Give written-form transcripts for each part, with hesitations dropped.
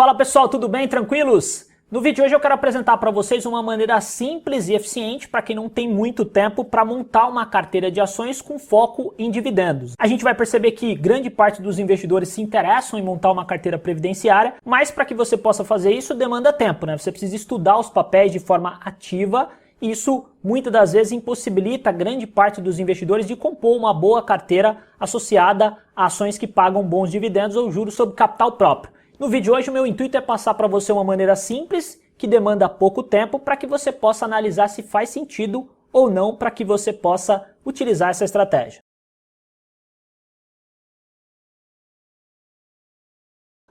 Fala pessoal, tudo bem? Tranquilos? No vídeo de hoje eu quero apresentar para vocês uma maneira simples e eficiente para quem não tem muito tempo para montar uma carteira de ações com foco em dividendos. A gente vai perceber que grande parte dos investidores se interessam em montar uma carteira previdenciária, mas para que você possa fazer isso demanda tempo, né? Você precisa estudar os papéis de forma ativa e isso muitas das vezes impossibilita grande parte dos investidores de compor uma boa carteira associada a ações que pagam bons dividendos ou juros sobre capital próprio. No vídeo de hoje, o meu intuito é passar para você uma maneira simples, que demanda pouco tempo, para que você possa analisar se faz sentido ou não, para que você possa utilizar essa estratégia.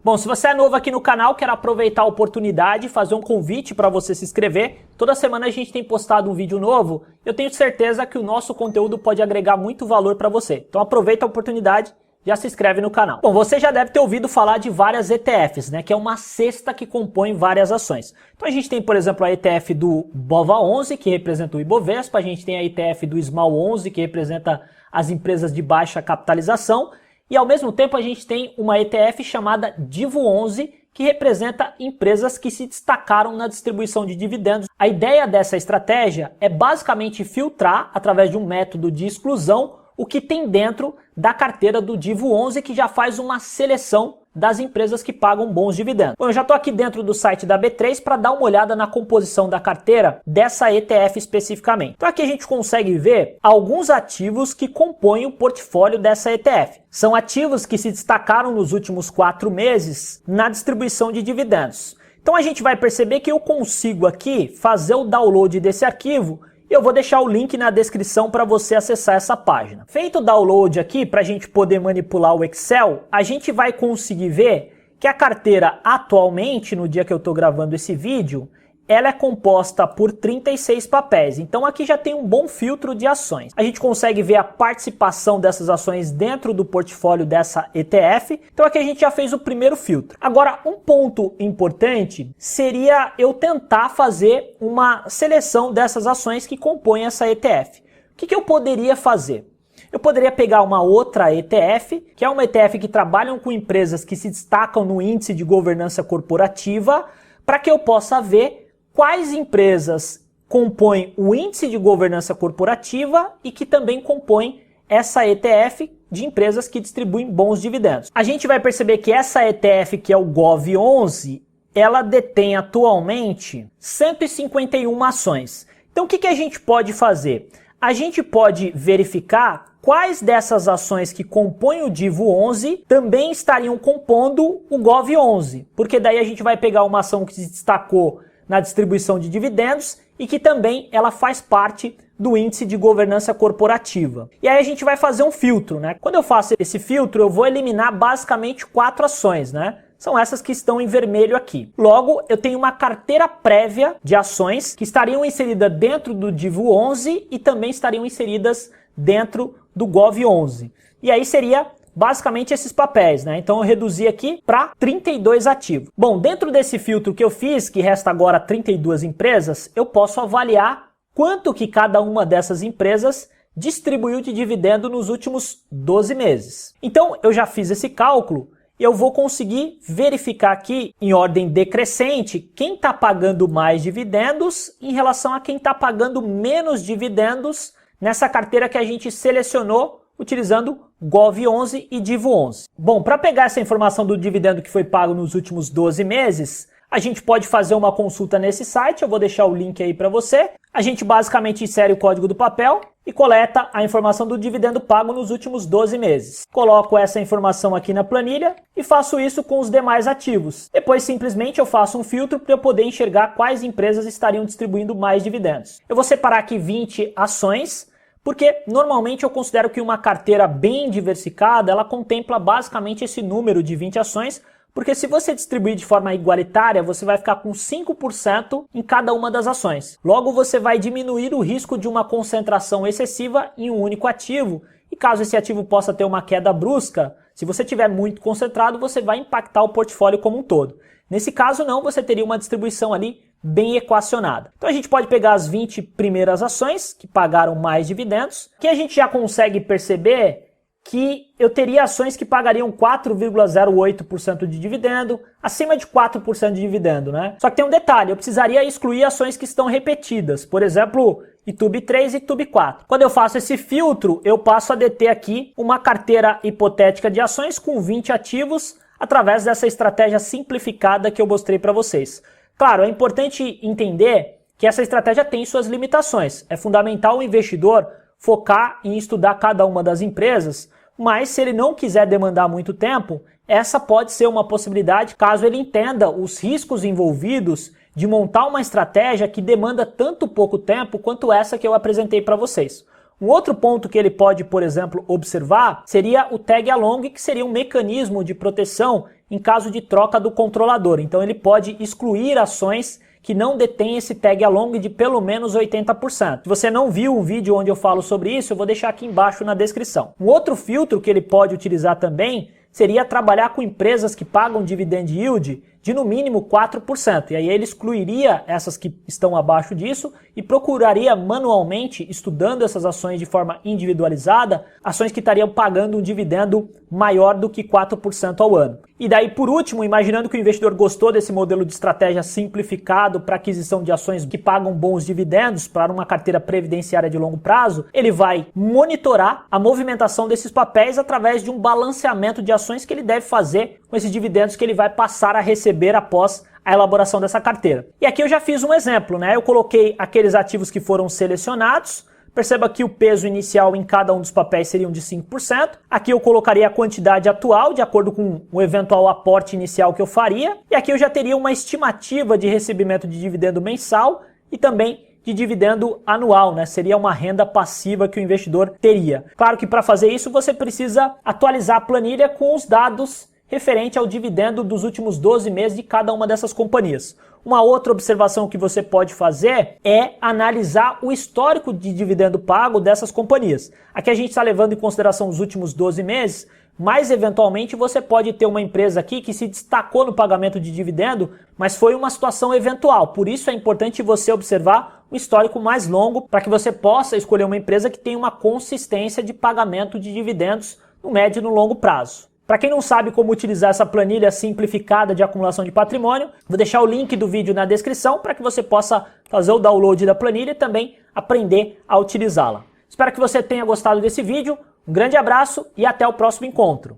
Bom, se você é novo aqui no canal, quero aproveitar a oportunidade e fazer um convite para você se inscrever. Toda semana a gente tem postado um vídeo novo. Eu tenho certeza que o nosso conteúdo pode agregar muito valor para você. Então aproveita a oportunidade. Já se inscreve no canal. Bom, você já deve ter ouvido falar de várias ETFs, né? Que é uma cesta que compõe várias ações. Então a gente tem, por exemplo, a ETF do BOVA11, que representa o Ibovespa. A gente tem a ETF do SMAL11, que representa as empresas de baixa capitalização. E ao mesmo tempo a gente tem uma ETF chamada DIVO11, que representa empresas que se destacaram na distribuição de dividendos. A ideia dessa estratégia é basicamente filtrar, através de um método de exclusão, o que tem dentro da carteira do DIVO11, que já faz uma seleção das empresas que pagam bons dividendos. Bom, eu já estou aqui dentro do site da B3 para dar uma olhada na composição da carteira dessa ETF especificamente. Então aqui a gente consegue ver alguns ativos que compõem o portfólio dessa ETF. São ativos que se destacaram nos últimos 4 meses na distribuição de dividendos. Então a gente vai perceber que eu consigo aqui fazer o download desse arquivo. Eu vou deixar o link na descrição para você acessar essa página. Feito o download aqui, para a gente poder manipular o Excel, a gente vai conseguir ver que a carteira atualmente, no dia que eu estou gravando esse vídeo, ela é composta por 36 papéis. Então aqui já tem um bom filtro de ações. A gente consegue ver a participação dessas ações dentro do portfólio dessa ETF. Então aqui a gente já fez o primeiro filtro. Agora, um ponto importante seria eu tentar fazer uma seleção dessas ações que compõem essa ETF. O que eu poderia fazer? Eu poderia pegar uma outra ETF, que é uma ETF que trabalham com empresas que se destacam no índice de governança corporativa, para que eu possa ver quais empresas compõem o índice de governança corporativa e que também compõem essa ETF de empresas que distribuem bons dividendos. A gente vai perceber que essa ETF, que é o GOV11, ela detém atualmente 151 ações. Então o que a gente pode fazer? A gente pode verificar quais dessas ações que compõem o DIVO11 também estariam compondo o GOV11, porque daí a gente vai pegar uma ação que se destacou na distribuição de dividendos e que também ela faz parte do índice de governança corporativa. E aí a gente vai fazer um filtro, né? Quando eu faço esse filtro, eu vou eliminar basicamente 4 ações, né? São essas que estão em vermelho aqui. Logo, eu tenho uma carteira prévia de ações que estariam inseridas dentro do DIVO11 e também estariam inseridas dentro do GOV11. E aí seria basicamente esses papéis, né? Então eu reduzi aqui para 32 ativos. Bom, dentro desse filtro que eu fiz, que resta agora 32 empresas, eu posso avaliar quanto que cada uma dessas empresas distribuiu de dividendo nos últimos 12 meses. Então eu já fiz esse cálculo e eu vou conseguir verificar aqui em ordem decrescente quem está pagando mais dividendos em relação a quem está pagando menos dividendos nessa carteira que a gente selecionou utilizando GOV11 e DIVO11. Bom, para pegar essa informação do dividendo que foi pago nos últimos 12 meses, a gente pode fazer uma consulta nesse site, eu vou deixar o link aí para você. A gente basicamente insere o código do papel e coleta a informação do dividendo pago nos últimos 12 meses. Coloco essa informação aqui na planilha e faço isso com os demais ativos. Depois simplesmente eu faço um filtro para eu poder enxergar quais empresas estariam distribuindo mais dividendos. Eu vou separar aqui 20 ações, porque normalmente eu considero que uma carteira bem diversificada, ela contempla basicamente esse número de 20 ações, porque se você distribuir de forma igualitária, você vai ficar com 5% em cada uma das ações. Logo, você vai diminuir o risco de uma concentração excessiva em um único ativo, e caso esse ativo possa ter uma queda brusca, se você tiver muito concentrado, você vai impactar o portfólio como um todo. Nesse caso não, você teria uma distribuição ali bem equacionada. Então a gente pode pegar as 20 primeiras ações que pagaram mais dividendos, que a gente já consegue perceber que eu teria ações que pagariam 4,08% de dividendo, acima de 4% de dividendo, né? Só que tem um detalhe, eu precisaria excluir ações que estão repetidas, por exemplo, ITUB 3 e ITUB 4. Quando eu faço esse filtro, eu passo a deter aqui uma carteira hipotética de ações com 20 ativos, através dessa estratégia simplificada que eu mostrei para vocês. Claro, é importante entender que essa estratégia tem suas limitações. É fundamental o investidor focar em estudar cada uma das empresas, mas se ele não quiser demandar muito tempo, essa pode ser uma possibilidade caso ele entenda os riscos envolvidos de montar uma estratégia que demanda tanto pouco tempo quanto essa que eu apresentei para vocês. Um outro ponto que ele pode, por exemplo, observar seria o tag along, que seria um mecanismo de proteção em caso de troca do controlador. Então ele pode excluir ações que não detém esse tag along de pelo menos 80%. Se você não viu o vídeo onde eu falo sobre isso, eu vou deixar aqui embaixo na descrição. Um outro filtro que ele pode utilizar também seria trabalhar com empresas que pagam dividend yield de no mínimo 4%. E aí ele excluiria essas que estão abaixo disso e procuraria manualmente, estudando essas ações de forma individualizada, ações que estariam pagando um dividendo maior do que 4% ao ano. E daí, por último, imaginando que o investidor gostou desse modelo de estratégia simplificado para aquisição de ações que pagam bons dividendos para uma carteira previdenciária de longo prazo, ele vai monitorar a movimentação desses papéis através de um balanceamento de ações que ele deve fazer com esses dividendos que ele vai passar a receber após a elaboração dessa carteira. E aqui eu já fiz um exemplo, né? Eu coloquei aqueles ativos que foram selecionados. Perceba que o peso inicial em cada um dos papéis seriam de 5%. Aqui eu colocaria a quantidade atual, de acordo com o eventual aporte inicial que eu faria. E aqui eu já teria uma estimativa de recebimento de dividendo mensal e também de dividendo anual, né? Seria uma renda passiva que o investidor teria. Claro que para fazer isso você precisa atualizar a planilha com os dados referente ao dividendo dos últimos 12 meses de cada uma dessas companhias. Uma outra observação que você pode fazer é analisar o histórico de dividendo pago dessas companhias. Aqui a gente está levando em consideração os últimos 12 meses, mas eventualmente você pode ter uma empresa aqui que se destacou no pagamento de dividendo, mas foi uma situação eventual. Por isso é importante você observar um histórico mais longo para que você possa escolher uma empresa que tenha uma consistência de pagamento de dividendos no médio e no longo prazo. Para quem não sabe como utilizar essa planilha simplificada de acumulação de patrimônio, vou deixar o link do vídeo na descrição para que você possa fazer o download da planilha e também aprender a utilizá-la. Espero que você tenha gostado desse vídeo, um grande abraço e até o próximo encontro.